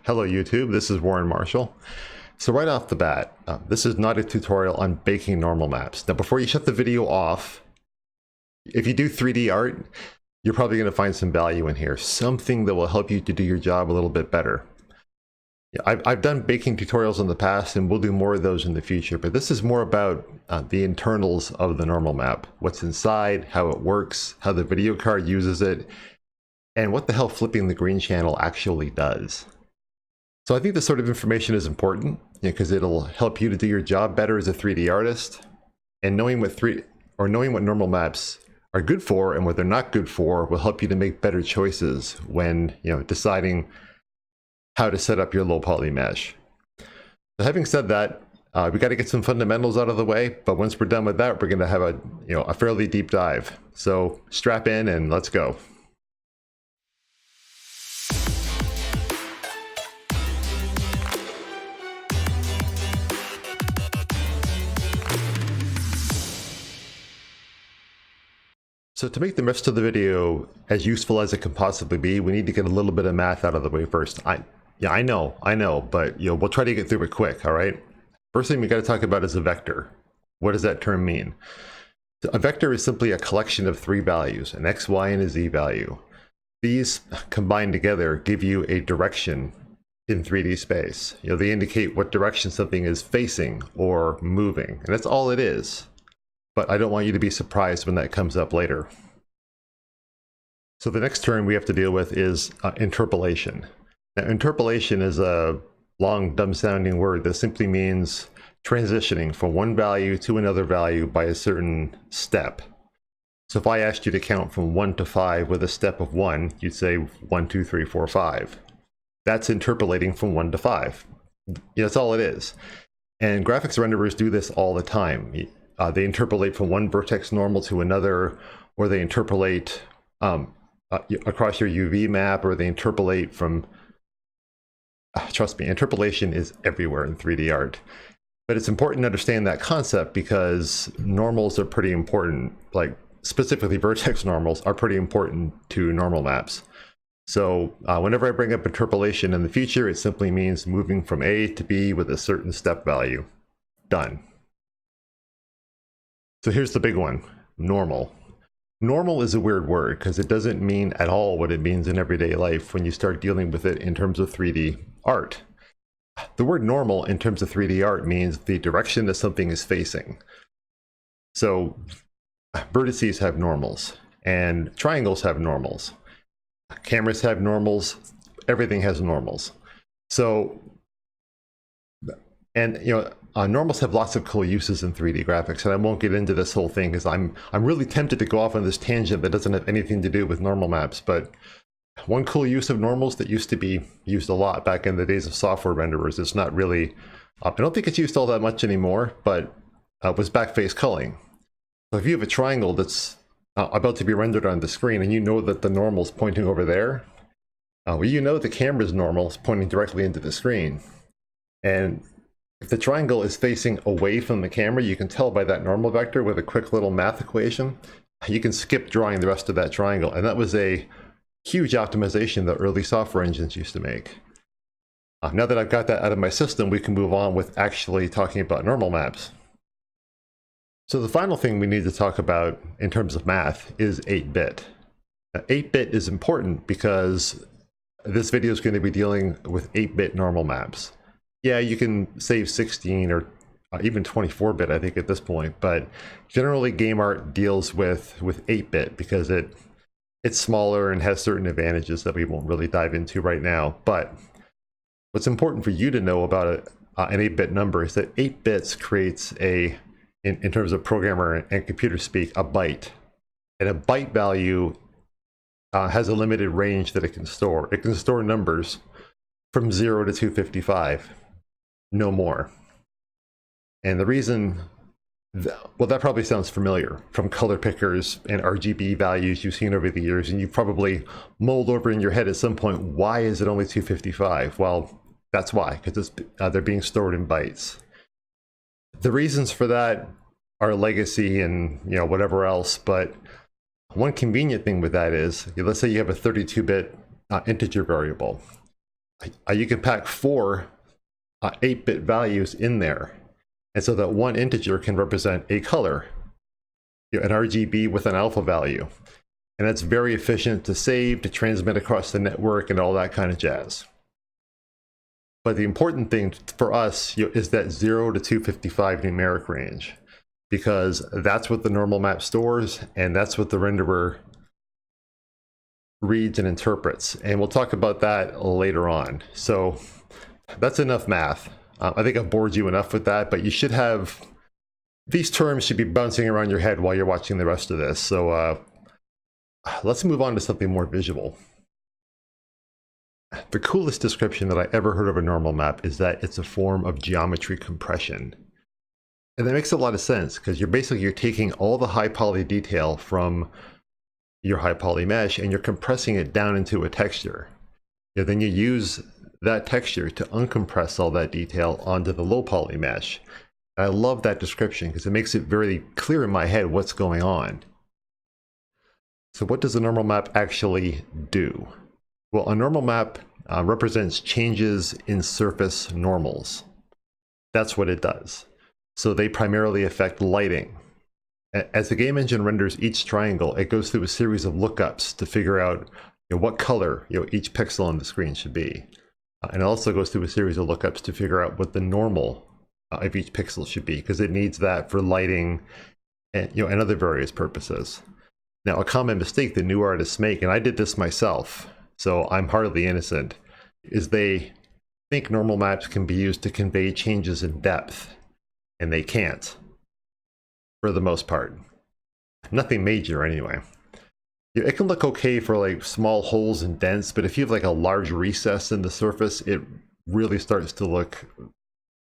Hello YouTube, this is Warren Marshall. So right off the bat, this is not a tutorial on baking normal maps. Now before you shut the video off, if you do 3D art, you're probably going to find some value in here. Something that will help you to do your job a little bit better. Yeah, I've done baking tutorials in the past and we'll do more of those in the future, but this is more about the internals of the normal map. What's inside, how it works, how the video card uses it, and what the hell flipping the green channel actually does. So I think this sort of information is important because it'll help you to do your job better as a 3D artist. And knowing what normal maps are good for and what they're not good for will help you to make better choices when deciding how to set up your low poly mesh. So having said that, we got to get some fundamentals out of the way. But once we're done with that, we're going to have a fairly deep dive. So strap in and let's go. So to make the rest of the video as useful as it can possibly be, we need to get a little bit of math out of the way first. I know, but we'll try to get through it quick, all right? First thing we got to talk about is a vector. What does that term mean? So a vector is simply a collection of three values, an x, y, and a z value. These combined together give you a direction in 3D space. They indicate what direction something is facing or moving, and that's all it is. But I don't want you to be surprised when that comes up later. So the next term we have to deal with is interpolation. Now, interpolation is a long, dumb-sounding word that simply means transitioning from one value to another value by a certain step. So if I asked you to count from 1 to 5 with a step of 1, you'd say 1, 2, 3, 4, 5. That's interpolating from 1 to 5. That's all it is. And graphics renderers do this all the time. They interpolate from one vertex normal to another, or they interpolate across your UV map, or they interpolate from... trust me, interpolation is everywhere in 3D art. But it's important to understand that concept because normals are pretty important, like specifically vertex normals are pretty important to normal maps. So whenever I bring up interpolation in the future, it simply means moving from A to B with a certain step value. Done. So here's the big one, normal. Normal is a weird word because it doesn't mean at all what it means in everyday life when you start dealing with it in terms of 3D art. The word normal in terms of 3D art means the direction that something is facing. So vertices have normals and triangles have normals. Cameras have normals, everything has normals. So, and normals have lots of cool uses in 3D graphics, and I won't get into this whole thing because I'm really tempted to go off on this tangent that doesn't have anything to do with normal maps. But one cool use of normals that used to be used a lot back in the days of software renderers, it's not really, I don't think it's used all that much anymore, but was backface culling. So if you have a triangle that's about to be rendered on the screen and you know that the normal is pointing over there, well, the camera's normal is pointing directly into the screen. And if the triangle is facing away from the camera, you can tell by that normal vector with a quick little math equation. You can skip drawing the rest of that triangle. And that was a huge optimization that early software engines used to make. Now that I've got that out of my system, we can move on with actually talking about normal maps. So the final thing we need to talk about in terms of math is 8-bit. 8-bit is important because this video is going to be dealing with 8-bit normal maps. Yeah, you can save 16 or even 24-bit, I think, at this point, but generally game art deals with 8-bit because it's smaller and has certain advantages that we won't really dive into right now. But what's important for you to know about an 8-bit number is that 8 bits creates in terms of programmer and computer speak, a byte. And a byte value has a limited range that it can store. It can store numbers from 0 to 255. No more. And the reason, well, that probably sounds familiar from color pickers and RGB values you've seen over the years, and you've probably mulled over in your head at some point, why is it only 255? Well, that's why, because they're being stored in bytes. The reasons for that are legacy and whatever else, but one convenient thing with that is, let's say you have a 32-bit integer variable. you can pack four 8-bit values in there. And so that one integer can represent a color, an RGB with an alpha value. And that's very efficient to save, to transmit across the network, and all that kind of jazz. But the important thing for us is that 0 to 255 numeric range, because that's what the normal map stores, and that's what the renderer reads and interprets. And we'll talk about that later on. So that's enough math. I think I've bored you enough with that, but you should have, these terms should be bouncing around your head while you're watching the rest of this. So let's move on to something more visual. The coolest description that I ever heard of a normal map is that it's a form of geometry compression. And that makes a lot of sense, because you're taking all the high poly detail from your high poly mesh and you're compressing it down into a texture. Then you use that texture to uncompress all that detail onto the low poly mesh. And I love that description because it makes it very clear in my head what's going on. So what does a normal map actually do? Well, a normal map represents changes in surface normals. That's what it does. So they primarily affect lighting. As the game engine renders each triangle, it goes through a series of lookups to figure out what color each pixel on the screen should be. And it also goes through a series of lookups to figure out what the normal of each pixel should be, because it needs that for lighting and, and other various purposes. Now, a common mistake that new artists make, and I did this myself, so I'm hardly innocent, is they think normal maps can be used to convey changes in depth, and they can't, for the most part. Nothing major, anyway. It can look okay for like small holes and dents, but if you have like a large recess in the surface, it really starts to look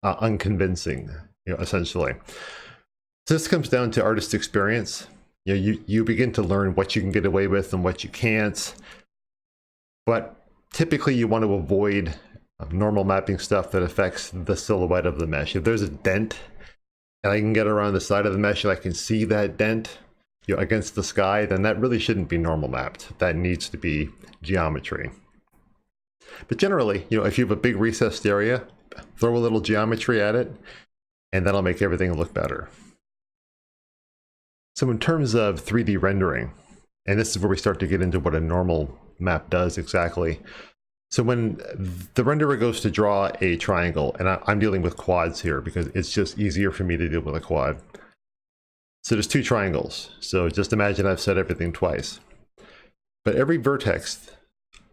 unconvincing, essentially. So this comes down to artist experience. You begin to learn what you can get away with and what you can't. But typically you want to avoid normal mapping stuff that affects the silhouette of the mesh. If there's a dent and I can get around the side of the mesh and I can see that dent against the sky, then that really shouldn't be normal mapped. That needs to be geometry. But generally, if you have a big recessed area, throw a little geometry at it, and that'll make everything look better. So in terms of 3D rendering, and this is where we start to get into what a normal map does exactly. So when the renderer goes to draw a triangle, and I'm dealing with quads here because it's just easier for me to deal with a quad. So there's two triangles. So just imagine I've said everything twice. But every vertex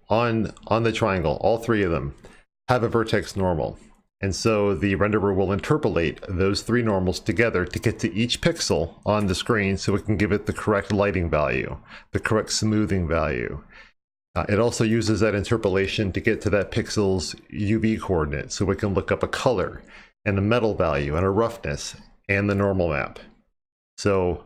on the triangle, all three of them, have a vertex normal. And so the renderer will interpolate those three normals together to get to each pixel on the screen so it can give it the correct lighting value, the correct smoothing value. It also uses that interpolation to get to that pixel's UV coordinate so it can look up a color and a metal value and a roughness and the normal map. So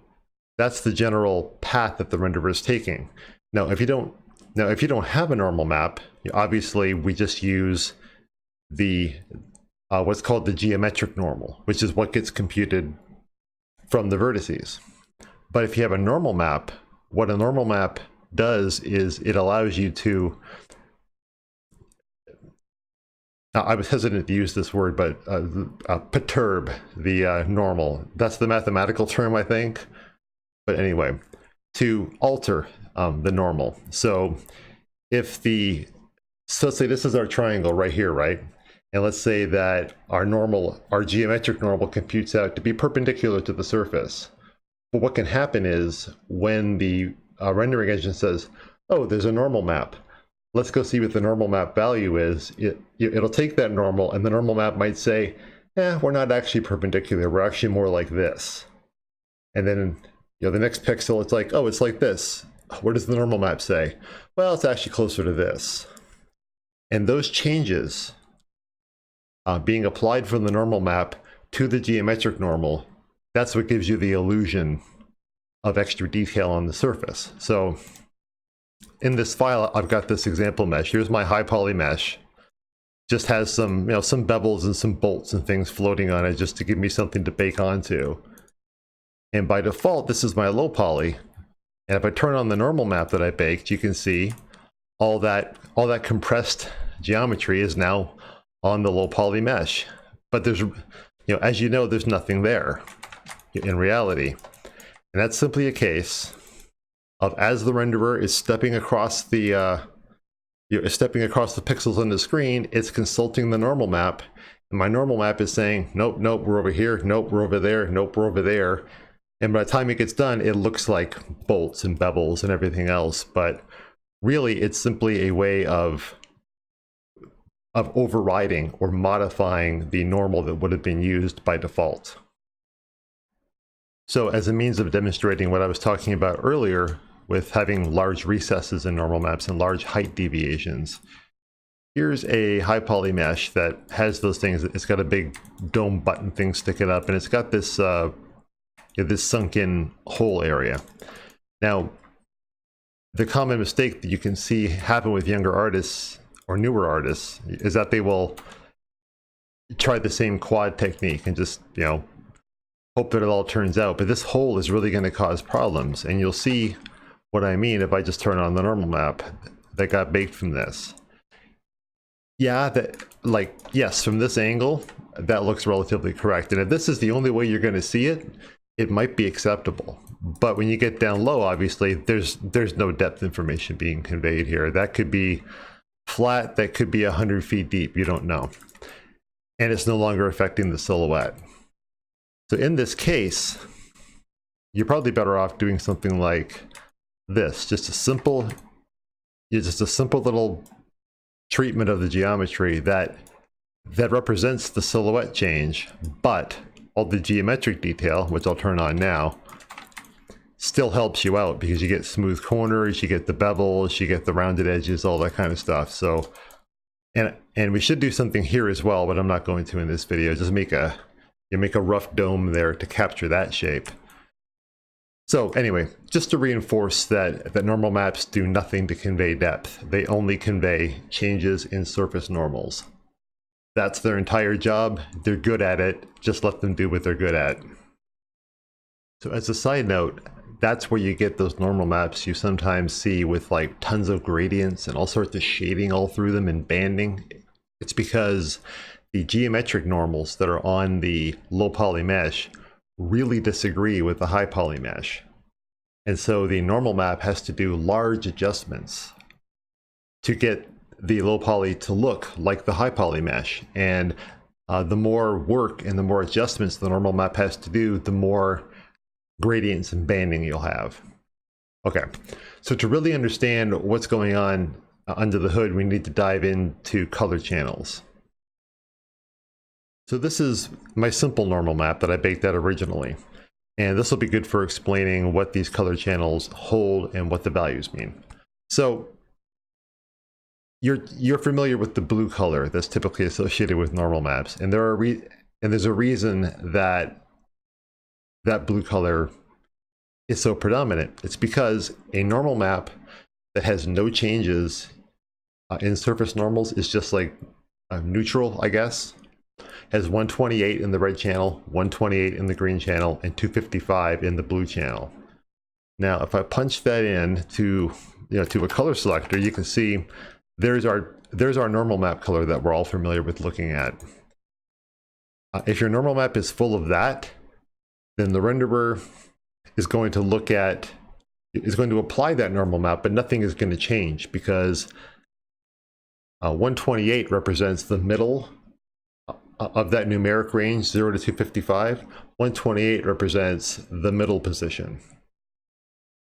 that's the general path that the renderer is taking. Now, if you don't have a normal map, obviously we just use the what's called the geometric normal, which is what gets computed from the vertices. But if you have a normal map, what a normal map does is it allows you to, I was hesitant to use this word, but perturb the normal. That's the mathematical term, I think. But anyway, to alter the normal. So let's say this is our triangle right here, right? And let's say that our geometric normal computes out to be perpendicular to the surface. But what can happen is when the rendering engine says, oh, there's a normal map. Let's go see what the normal map value is. It'll take that normal, and the normal map might say, we're not actually perpendicular. We're actually more like this. And then the next pixel, it's like, oh, it's like this. What does the normal map say? Well, it's actually closer to this. And those changes being applied from the normal map to the geometric normal, that's what gives you the illusion of extra detail on the surface. So in this file, I've got this example mesh. Here's my high poly mesh. Just has some, some bevels and some bolts and things floating on it just to give me something to bake onto. And by default, this is my low poly. And if I turn on the normal map that I baked, you can see all that compressed geometry is now on the low poly mesh. But there's, as you know, there's nothing there in reality. And that's simply a case of, as the renderer is stepping across the pixels on the screen, it's consulting the normal map. And my normal map is saying, nope, nope, we're over here. Nope, we're over there. Nope, we're over there. And by the time it gets done, it looks like bolts and bevels and everything else. But really, it's simply a way of overriding or modifying the normal that would have been used by default. So as a means of demonstrating what I was talking about earlier with having large recesses in normal maps and large height deviations, here's a high poly mesh that has those things. It's got a big dome button thing sticking up, and it's got this this sunken hole area. Now, the common mistake that you can see happen with younger artists or newer artists is that they will try the same quad technique and just, hope that it all turns out. But this hole is really going to cause problems, and you'll see what I mean if I just turn on the normal map that got baked from this. Yeah, yes, from this angle, that looks relatively correct. And if this is the only way you're going to see it, it might be acceptable. But when you get down low, obviously, there's no depth information being conveyed here. That could be flat, that could be 100 feet deep, you don't know. And it's no longer affecting the silhouette. So in this case, you're probably better off doing something like this, just a simple little treatment of the geometry that represents the silhouette change, but all the geometric detail, which I'll turn on now, still helps you out because you get smooth corners, you get the bevels, you get the rounded edges, all that kind of stuff. So, and we should do something here as well, but I'm not going to in this video. Just make a rough dome there to capture that shape. So anyway, just to reinforce that normal maps do nothing to convey depth. They only convey changes in surface normals. That's their entire job. They're good at it. Just let them do what they're good at. So as a side note, that's where you get those normal maps you sometimes see with like tons of gradients and all sorts of shading all through them and banding. It's because the geometric normals that are on the low poly mesh really disagree with the high poly mesh. And so the normal map has to do large adjustments to get the low poly to look like the high poly mesh. And the more work and the more adjustments the normal map has to do, the more gradients and banding you'll have. Okay, so to really understand what's going on under the hood, we need to dive into color channels. So this is my simple normal map that I baked out originally. And this will be good for explaining what these color channels hold and what the values mean. So you're familiar with the blue color that's typically associated with normal maps. And there's a reason that blue color is so predominant. It's because a normal map that has no changes in surface normals is just like neutral, I guess. Has 128 in the red channel, 128 in the green channel, and 255 in the blue channel. Now, if I punch that in to a color selector, you can see there's our normal map color that we're all familiar with looking at. If your normal map is full of that, then the renderer is going to apply that normal map, but nothing is going to change because 128 represents the middle of that numeric range, 0 to 255. 128 represents the middle position.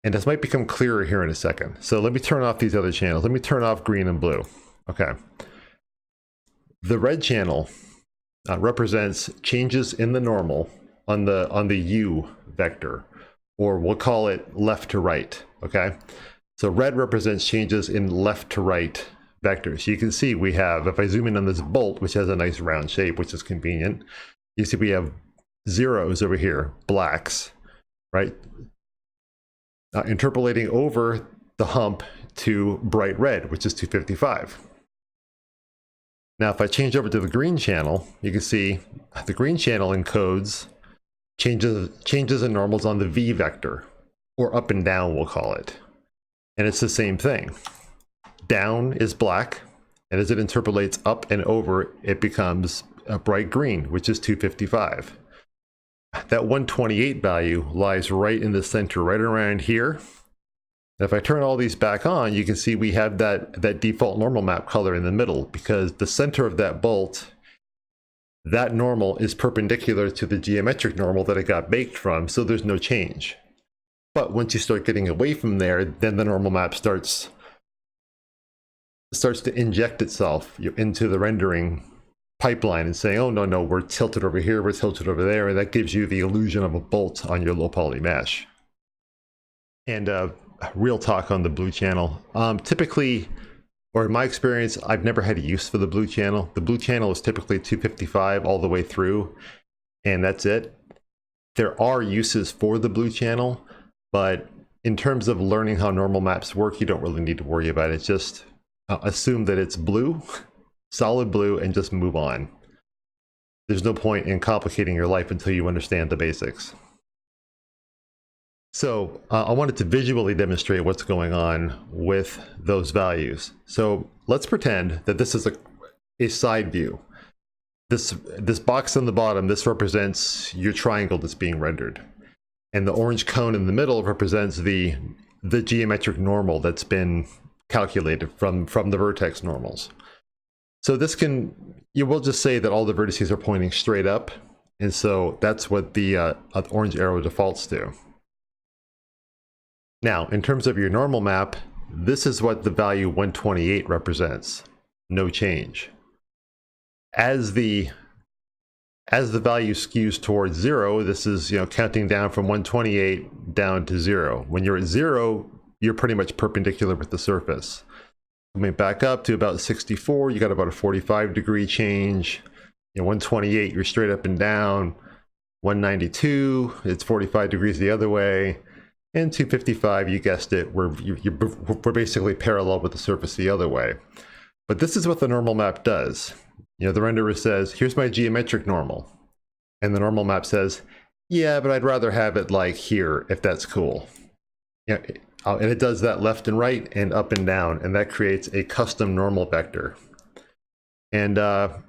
And this might become clearer here in a second. So let me turn off these other channels. Let me turn off green and blue. Okay. The red channel represents changes in the normal on the U vector, or we'll call it left to right. Okay. So red represents changes in left to right vectors. You can see we have, if I zoom in on this bolt, which has a nice round shape, which is convenient, you see we have zeros over here, blacks, right? Interpolating over the hump to bright red, which is 255. Now, if I change over to the green channel, you can see the green channel encodes changes in normals on the V vector, or up and down, we'll call it. And it's the same thing. Down is black And as it interpolates up and over, it becomes a bright green, which is 255. That 128 value lies right in the center, right around here. And if I turn all these back on, you can see we have that default normal map color in the middle, because the center of that bolt, that normal is perpendicular to the geometric normal that it got baked from, so there's no change. But once you start getting away from there, then the normal map starts to inject itself into the rendering pipeline and saying, oh, no, we're tilted over here, we're tilted over there, and that gives you the illusion of a bolt on your low poly mesh. And real talk on the blue channel. Typically, or in my experience, I've never had a use for the blue channel. The blue channel is typically 255 all the way through, and that's it. There are uses for the blue channel, but in terms of learning how normal maps work, you don't really need to worry about it. Just assume that it's blue, solid blue, and just move on. There's no point in complicating your life until you understand the basics. So I wanted to visually demonstrate what's going on with those values. So let's pretend that this is a side view. This box on the bottom, this represents your triangle that's being rendered. And the orange cone in the middle represents the geometric normal that's been calculated from the vertex normals. So this we'll just say that all the vertices are pointing straight up. And so that's what the orange arrow defaults to. Now, in terms of your normal map, this is what the value 128 represents. No change. As the value skews towards 0, this is counting down from 128 down to 0. When you're at 0, you're pretty much perpendicular with the surface. Coming back up to about 64, you got about a 45-degree change. 128, you're straight up and down. 192, it's 45 degrees the other way. And 255, you guessed it, we're basically parallel with the surface the other way. But this is what the normal map does. The renderer says, here's my geometric normal. And the normal map says, yeah, but I'd rather have it like here, if that's cool. And it does that left and right and up and down, and that creates a custom normal vector. And God,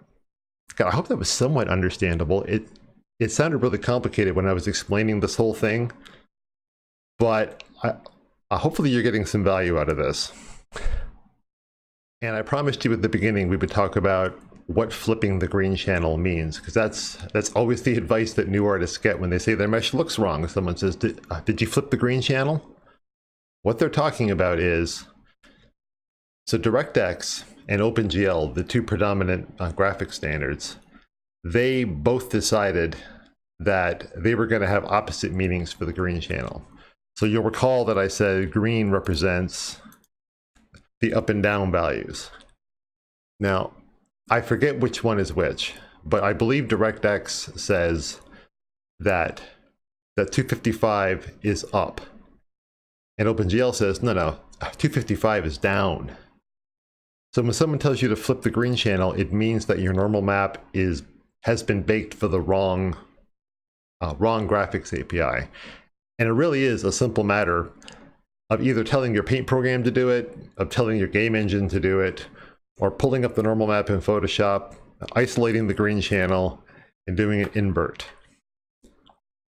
I hope that was somewhat understandable. It sounded really complicated when I was explaining this whole thing. But hopefully you're getting some value out of this. And I promised you at the beginning we would talk about what flipping the green channel means, because that's always the advice that new artists get when they say their mesh looks wrong. Someone says, did you flip the green channel? What they're talking about is, so DirectX and OpenGL, the two predominant graphic standards, they both decided that they were going to have opposite meanings for the green channel. So you'll recall that I said green represents the up and down values. Now, I forget which one is which, but I believe DirectX says that 255 is up. And OpenGL says, no, 255 is down. So when someone tells you to flip the green channel, it means that your normal map has been baked for the wrong graphics API. And it really is a simple matter of either telling your paint program to do it, of telling your game engine to do it, or pulling up the normal map in Photoshop, isolating the green channel, and doing an invert.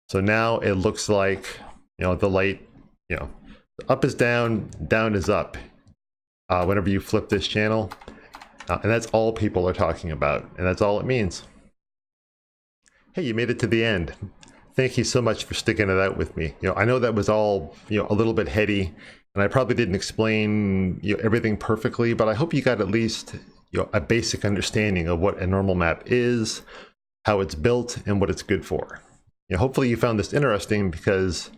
So now it looks like, the light, up is down, down is up. Whenever you flip this channel, and that's all people are talking about, and that's all it means. Hey, you made it to the end. Thank you so much for sticking it out with me. I know that was all, a little bit heady, and I probably didn't explain everything perfectly, but I hope you got at least a basic understanding of what a normal map is, how it's built, and what it's good for. Hopefully you found this interesting, because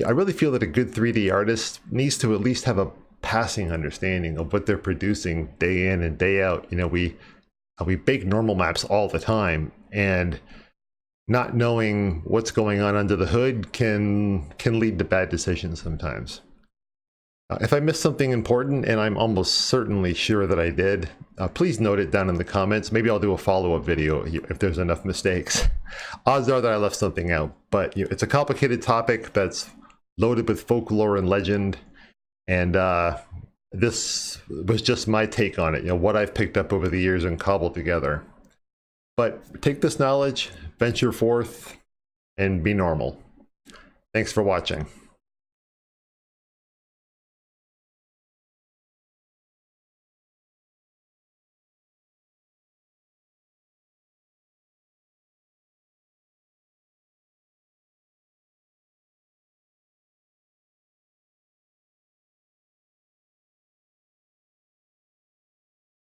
I really feel that a good 3D artist needs to at least have a passing understanding of what they're producing day in and day out. We bake normal maps all the time, and not knowing what's going on under the hood can lead to bad decisions sometimes. If I missed something important, and I'm almost certainly sure that I did, please note it down in the comments. Maybe I'll do a follow-up video if there's enough mistakes. Odds are that I left something out, but it's a complicated topic that's loaded with folklore and legend, and this was just my take on it, what I've picked up over the years and cobbled together. But take this knowledge, venture forth, and be normal. Thanks for watching.